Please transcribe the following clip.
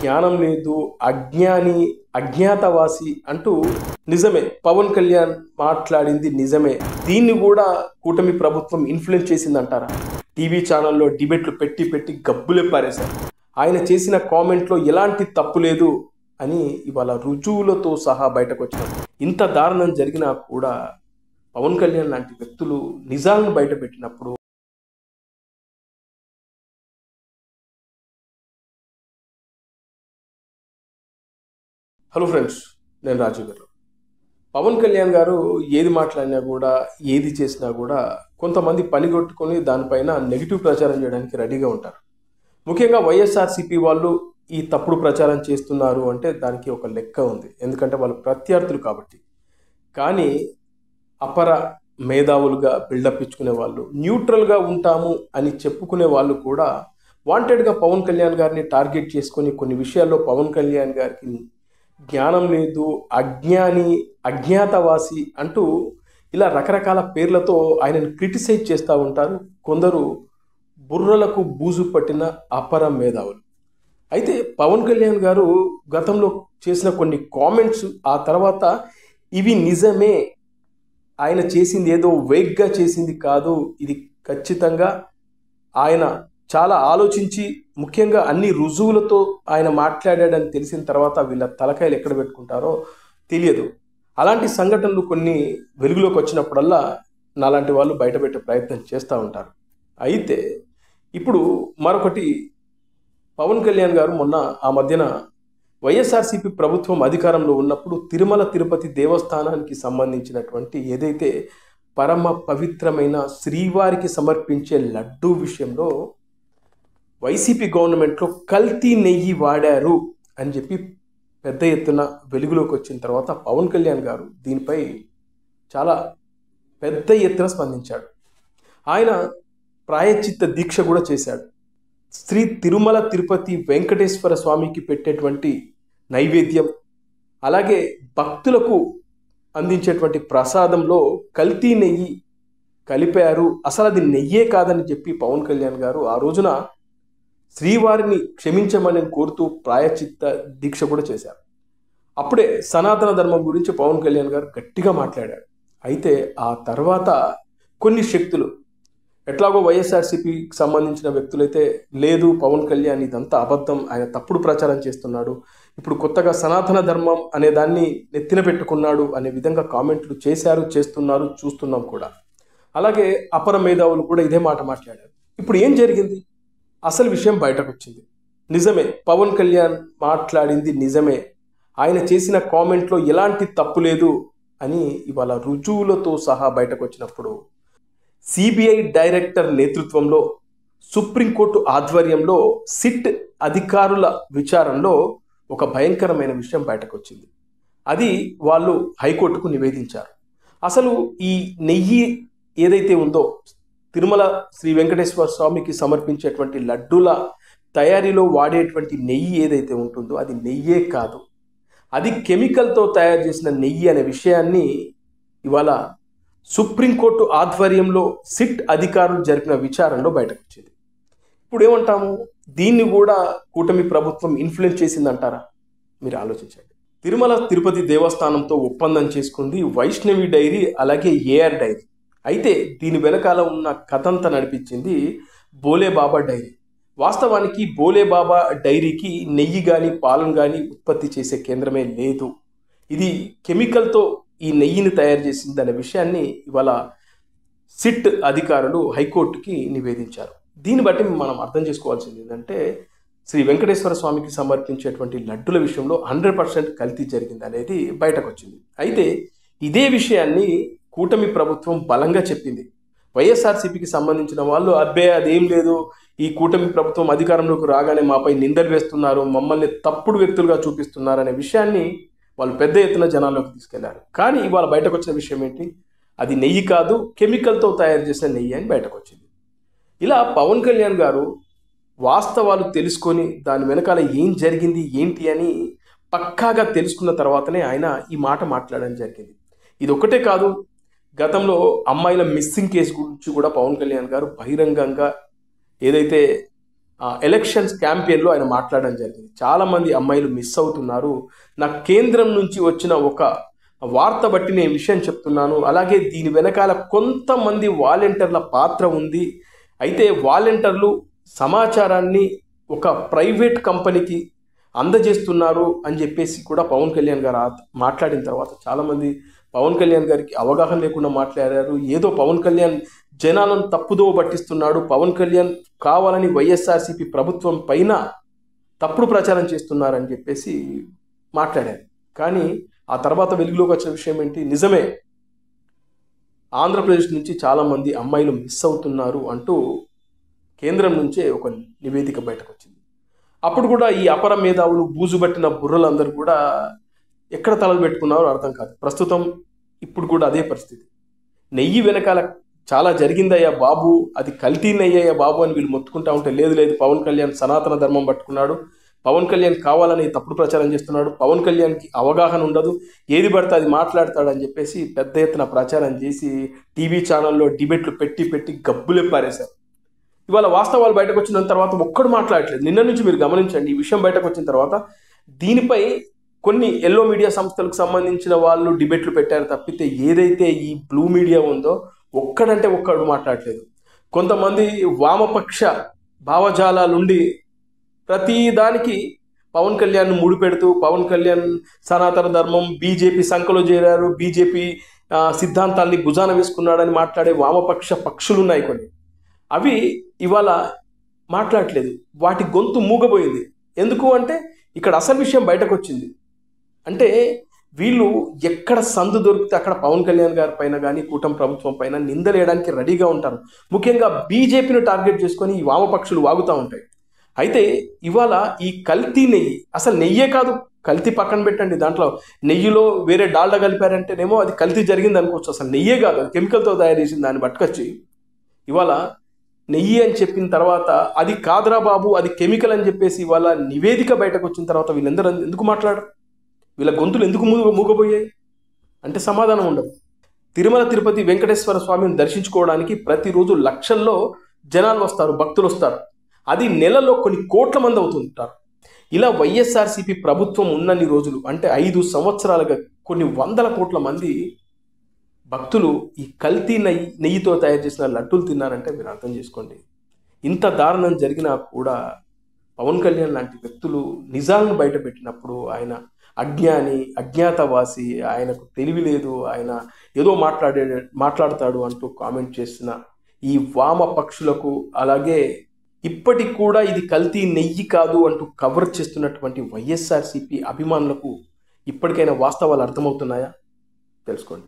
జ్ఞానం లేదు, అజ్ఞాని, అజ్ఞాతవాసి అంటూ నిజమే పవన్ కళ్యాణ్ మాట్లాడింది నిజమే. దీన్ని కూడా కూటమి ప్రభుత్వం ఇన్ఫ్లుయెన్స్ చేసిందంటారా? టీవీ ఛానల్లో డిబేట్లు పెట్టి పెట్టి గబ్బులే పారేశారు. ఆయన చేసిన కామెంట్లో ఎలాంటి తప్పు లేదు అని ఇవాళ రుజువులతో సహా బయటకు వచ్చినారు. ఇంత దారుణం జరిగినా కూడా పవన్ కళ్యాణ్ లాంటి వ్యక్తులు నిజాలను బయట పెట్టినప్పుడు హలో ఫ్రెండ్స్, నేను రాజీవ్ గారు. పవన్ కళ్యాణ్ గారు ఏది మాట్లాడినా కూడా, ఏది చేసినా కూడా కొంతమంది పనిగొట్టుకొని దానిపైన నెగిటివ్ ప్రచారం చేయడానికి రెడీగా ఉంటారు. ముఖ్యంగా వైఎస్ఆర్సీపీ వాళ్ళు ఈ తప్పుడు ప్రచారం చేస్తున్నారు అంటే దానికి ఒక లెక్క ఉంది. ఎందుకంటే వాళ్ళు ప్రత్యర్థులు కాబట్టి. కానీ అపర మేధావులుగా బిల్డప్ ఇచ్చుకునే వాళ్ళు, న్యూట్రల్గా ఉంటాము అని చెప్పుకునే వాళ్ళు కూడా వాంటెడ్గా పవన్ కళ్యాణ్ గారిని టార్గెట్ చేసుకొని కొన్ని విషయాల్లో పవన్ కళ్యాణ్ గారికి జ్ఞానం లేదు, అజ్ఞాని, అజ్ఞాతవాసి అంటూ ఇలా రకరకాల పేర్లతో ఆయనను క్రిటిసైజ్ చేస్తూ ఉంటారు కొందరు బుర్రలకు బూజు పట్టిన అపర మేధావులు. అయితే పవన్ కళ్యాణ్ గారు గతంలో చేసిన కొన్ని కామెంట్స్ ఆ తర్వాత ఇవి నిజమే, ఆయన చేసింది ఏదో వేగ్గా చేసింది కాదు, ఇది ఖచ్చితంగా ఆయన చాలా ఆలోచించి ముఖ్యంగా అన్ని రుజువులతో ఆయన మాట్లాడాడని తెలిసిన తర్వాత వీళ్ళ తలకాయలు ఎక్కడ పెట్టుకుంటారో తెలియదు. అలాంటి సంఘటనలు కొన్ని వెలుగులోకి వచ్చినప్పుడల్లా నాలాంటి వాళ్ళు బయటపెట్టే ప్రయత్నం చేస్తూ ఉంటారు. అయితే ఇప్పుడు మరొకటి, పవన్ కళ్యాణ్ గారు మొన్న ఆ మధ్యన వైఎస్ఆర్సీపీ ప్రభుత్వం అధికారంలో ఉన్నప్పుడు తిరుమల తిరుపతి దేవస్థానానికి సంబంధించినటువంటి ఏదైతే పరమ పవిత్రమైన శ్రీవారికి సమర్పించే లడ్డూ విషయంలో వైసీపీ గవర్నమెంట్లో కల్తీ నెయ్యి వాడారు అని చెప్పి పెద్ద ఎత్తున వెలుగులోకి వచ్చిన తర్వాత పవన్ కళ్యాణ్ గారు దీనిపై చాలా పెద్ద ఎత్తున స్పందించాడు. ఆయన ప్రాయశ్చిత్త దీక్ష కూడా చేశాడు. శ్రీ తిరుమల తిరుపతి వెంకటేశ్వర స్వామికి పెట్టేటువంటి నైవేద్యం, అలాగే భక్తులకు అందించేటువంటి ప్రసాదంలో కల్తీ నెయ్యి కలిపారు, అసలు అది నెయ్యే కాదని చెప్పి పవన్ కళ్యాణ్ గారు ఆ రోజున శ్రీవారిని క్షమించమని కోరుతూ ప్రాయశ్చిత్త దీక్ష కూడా చేశారు. అప్పుడే సనాతన ధర్మం గురించి పవన్ కళ్యాణ్ గారు గట్టిగా మాట్లాడాడు. అయితే ఆ తర్వాత కొన్ని శక్తులు, ఎట్లాగో వైఎస్ఆర్సీపీకి సంబంధించిన వ్యక్తులైతే లేదు పవన్ కళ్యాణ్ ఇదంతా అబద్ధం, ఆయన తప్పుడు ప్రచారం చేస్తున్నాడు, ఇప్పుడు కొత్తగా సనాతన ధర్మం అనే దాన్ని నెత్తిన పెట్టుకున్నాడు అనే విధంగా కామెంట్లు చేశారు, చేస్తున్నారు, చూస్తున్నాం కూడా. అలాగే అపర మేధావులు కూడా ఇదే మాట మాట్లాడారు. ఇప్పుడు ఏం జరిగింది? అసలు విషయం బయటకు వచ్చింది. నిజమే పవన్ కళ్యాణ్ మాట్లాడింది నిజమే, ఆయన చేసిన కామెంట్లో ఎలాంటి తప్పు లేదు అని ఇవాళ రుజువులతో సహా బయటకు వచ్చినప్పుడు సిబిఐ డైరెక్టర్ నేతృత్వంలో సుప్రీంకోర్టు ఆధ్వర్యంలో సిట్ అధికారుల విచారణలో ఒక భయంకరమైన విషయం బయటకు వచ్చింది. అది వాళ్ళు హైకోర్టుకు నివేదించారు. అసలు ఈ నెయ్యి ఏదైతే ఉందో తిరుమల శ్రీ వెంకటేశ్వర స్వామికి సమర్పించేటువంటి లడ్డూల తయారీలో వాడేటువంటి నెయ్యి ఏదైతే ఉంటుందో అది నెయ్యే కాదు, అది కెమికల్తో తయారు చేసిన నెయ్యి అనే విషయాన్ని ఇవాళ సుప్రీంకోర్టు ఆధ్వర్యంలో సిట్ అధికారులు జరిపిన విచారణలో బయటకు వచ్చింది. ఇప్పుడు ఏమంటాము, దీన్ని కూడా కూటమి ప్రభుత్వం ఇన్ఫ్లుయెన్స్ చేసిందంటారా? మీరు ఆలోచించండి. తిరుమల తిరుపతి దేవస్థానంతో ఒప్పందం చేసుకుంది వైష్ణవి డైరీ, అలాగే ఏఆర్ డైరీ. అయితే దీని వెనకాల ఉన్న కథంతా నడిపించింది బోలేబాబా డైరీ. వాస్తవానికి బోలేబాబా డైరీకి నెయ్యి కానీ పాలను కానీ ఉత్పత్తి చేసే కేంద్రమే లేదు. ఇది కెమికల్తో ఈ నెయ్యిని తయారు చేసింది అనే విషయాన్ని ఇవాళ సిట్ అధికారులు హైకోర్టుకి నివేదించారు. దీన్ని బట్టి మనం అర్థం చేసుకోవాల్సింది ఏంటంటే శ్రీ వెంకటేశ్వర స్వామికి సమర్పించేటువంటి లడ్డుల విషయంలో 100% కల్తీ జరిగింది అనేది బయటకు వచ్చింది. అయితే ఇదే విషయాన్ని కూటమి ప్రభుత్వం బలంగా చెప్పింది. వైఎస్ఆర్సీపీకి సంబంధించిన వాళ్ళు అబ్బే అదేం లేదు, ఈ కూటమి ప్రభుత్వం అధికారంలోకి రాగానే మాపై నిందలు వేస్తున్నారు, మమ్మల్ని తప్పుడు వ్యక్తులుగా చూపిస్తున్నారు అనే విషయాన్ని వాళ్ళు పెద్ద ఎత్తున జనాల్లోకి తీసుకెళ్లారు. కానీ ఇవాళ బయటకు వచ్చిన విషయం ఏంటి? అది నెయ్యి కాదు, కెమికల్తో తయారు చేసిన నెయ్యి అని బయటకు వచ్చింది. ఇలా పవన్ కళ్యాణ్ గారు వాస్తవాలు తెలుసుకొని దాని వెనకాల ఏం జరిగింది ఏంటి అని పక్కాగా తెలుసుకున్న తర్వాతనే ఆయన ఈ మాట మాట్లాడడం జరిగింది. ఇది ఒకటే కాదు, గతంలో అమ్మాయిల మిస్సింగ్ కేసు గురించి కూడా పవన్ కళ్యాణ్ గారు బహిరంగంగా ఏదైతే ఎలక్షన్స్ క్యాంపెయిన్లో ఆయన మాట్లాడడం జరిగింది. చాలామంది అమ్మాయిలు మిస్ అవుతున్నారు, నాకు కేంద్రం నుంచి వచ్చిన ఒక వార్త బట్టి నేను విషయం చెప్తున్నాను, అలాగే దీని వెనకాల కొంతమంది వాలంటీర్ల పాత్ర ఉంది, అయితే వాలంటీర్లు సమాచారాన్ని ఒక ప్రైవేట్ కంపెనీకి అందజేస్తున్నారు అని చెప్పేసి కూడా పవన్ కళ్యాణ్ గారు మాట్లాడిన తర్వాత చాలామంది పవన్ కళ్యాణ్ గారికి అవగాహన లేకుండా మాట్లాడారు. ఏదో పవన్ కళ్యాణ్ జనాలను తప్పుదోవ పట్టిస్తున్నాడు, పవన్ కళ్యాణ్ కావాలని వైఎస్ఆర్సీపీ ప్రభుత్వం పైన తప్పుడు ప్రచారం చేస్తున్నారని చెప్పేసి మాట్లాడారు. కానీ ఆ తర్వాత వెలుగులోకి వచ్చిన విషయం ఏంటి, నిజమే ఆంధ్రప్రదేశ్ నుంచి చాలామంది అమ్మాయిలు మిస్ అవుతున్నారు అంటూ కేంద్రం నుంచే ఒక నివేదిక బయటకు వచ్చింది. అప్పుడు కూడా ఈ అపర మేధావులు బూజుబట్టిన బుర్రలందరూ కూడా ఎక్కడ తలలు పెట్టుకున్నారో అర్థం కాదు. ప్రస్తుతం ఇప్పుడు కూడా అదే పరిస్థితి. నెయ్యి వెనకాల చాలా జరిగిందయ్యా బాబు, అది కల్తీ నెయ్యయ్యా బాబు అని వీళ్ళు మొత్తుకుంటా ఉంటే, లేదు లేదు పవన్ కళ్యాణ్ సనాతన ధర్మం పట్టుకున్నాడు, పవన్ కళ్యాణ్ కావాలని తప్పుడు ప్రచారం చేస్తున్నాడు, పవన్ కళ్యాణ్కి అవగాహన ఉండదు, ఏది పడితే అది మాట్లాడతాడని చెప్పేసి పెద్ద ఎత్తున ప్రచారం చేసి టీవీ ఛానల్లో డిబేట్లు పెట్టి గబ్బులే పారేశారు. ఇవాళ వాస్తవాలు బయటకు వచ్చిన తర్వాత ఒక్కడు మాట్లాడట్లేదు. నిన్న నుంచి మీరు గమనించండి, ఈ విషయం బయటకు వచ్చిన తర్వాత దీనిపై కొన్ని ఎల్లో మీడియా సంస్థలకు సంబంధించిన వాళ్ళు డిబేట్లు పెట్టారు తప్పితే ఏదైతే ఈ బ్లూ మీడియా ఉందో ఒక్కడంటే ఒక్కడు మాట్లాడలేదు. కొంతమంది వామపక్ష భావజాలాలుండి ప్రతి దానికి పవన్ కళ్యాణ్ ముడిపెడుతూ పవన్ కళ్యాణ్ సనాతన ధర్మం, బీజేపీ సంఖలో చేరారు, బీజేపీ సిద్ధాంతాల్ని భుజాన వేసుకున్నాడని మాట్లాడే వామపక్ష పక్షులు ఉన్నాయి కొన్ని. అవి ఇవాళ మాట్లాడట్లేదు, వాటి గొంతు మూగబోయింది. ఎందుకు అంటే ఇక్కడ అసలు విషయం బయటకు వచ్చింది. అంటే వీళ్ళు ఎక్కడ సందు దొరికితే అక్కడ పవన్ కళ్యాణ్ గారి పైన కానీ కూటమి ప్రభుత్వం పైన నిందలేయడానికి రెడీగా ఉంటారు. ముఖ్యంగా బీజేపీని టార్గెట్ చేసుకొని ఈ వామపక్షులు వాగుతూ ఉంటాయి. అయితే ఇవాళ ఈ కల్తీ నెయ్యి, అసలు నెయ్యే కాదు, కల్తీ పక్కన పెట్టండి, దాంట్లో నెయ్యిలో వేరే డాల్డా కలిపారంటేనేమో అది కల్తీ జరిగింది అనుకోవచ్చు. అసలు నెయ్యే కాదు, అది కెమికల్తో తయారు చేసిన దాన్ని పట్టుకొచ్చి ఇవాళ నెయ్యి అని చెప్పిన తర్వాత అది కాదురా బాబు అది కెమికల్ అని చెప్పేసి ఇవాళ నివేదిక బయటకు వచ్చిన తర్వాత వీళ్ళందరూ ఎందుకు మాట్లాడరు, వీళ్ళ గొంతులు ఎందుకు మూగబోయాయి అంటే సమాధానం ఉండదు. తిరుమల తిరుపతి వెంకటేశ్వర స్వామిని దర్శించుకోవడానికి ప్రతిరోజు లక్షల్లో జనాలు వస్తారు, భక్తులు వస్తారు. అది నెలలో కొన్ని కోట్ల మంది అవుతుంటారు. ఇలా వైఎస్ఆర్సీపీ ప్రభుత్వం ఉన్నన్ని రోజులు అంటే 5 సంవత్సరాలుగా కొన్ని వందల కోట్ల మంది భక్తులు ఈ కల్తీ నెయ్యితో తయారు చేసిన లడ్డూలు తిన్నారంటే మీరు అర్థం చేసుకోండి. ఇంత దారుణం జరిగినా కూడా పవన్ కళ్యాణ్ లాంటి వ్యక్తులు నిజాలను బయట పెట్టినప్పుడు ఆయన అజ్ఞాని, అజ్ఞాతవాసి, ఆయనకు తెలివి లేదు, ఆయన ఏదో మాట్లాడతాడు అంటూ కామెంట్ చేసిన ఈ వామ పక్షులకు, అలాగే ఇప్పటికి కూడా ఇది కల్తీ నెయ్యి కాదు అంటూ కవర్ చేస్తున్నటువంటి వైఎస్ఆర్సీపీ అభిమానులకు ఇప్పటికైనా వాస్తవాలు అర్థమవుతున్నాయా తెలుసుకోండి.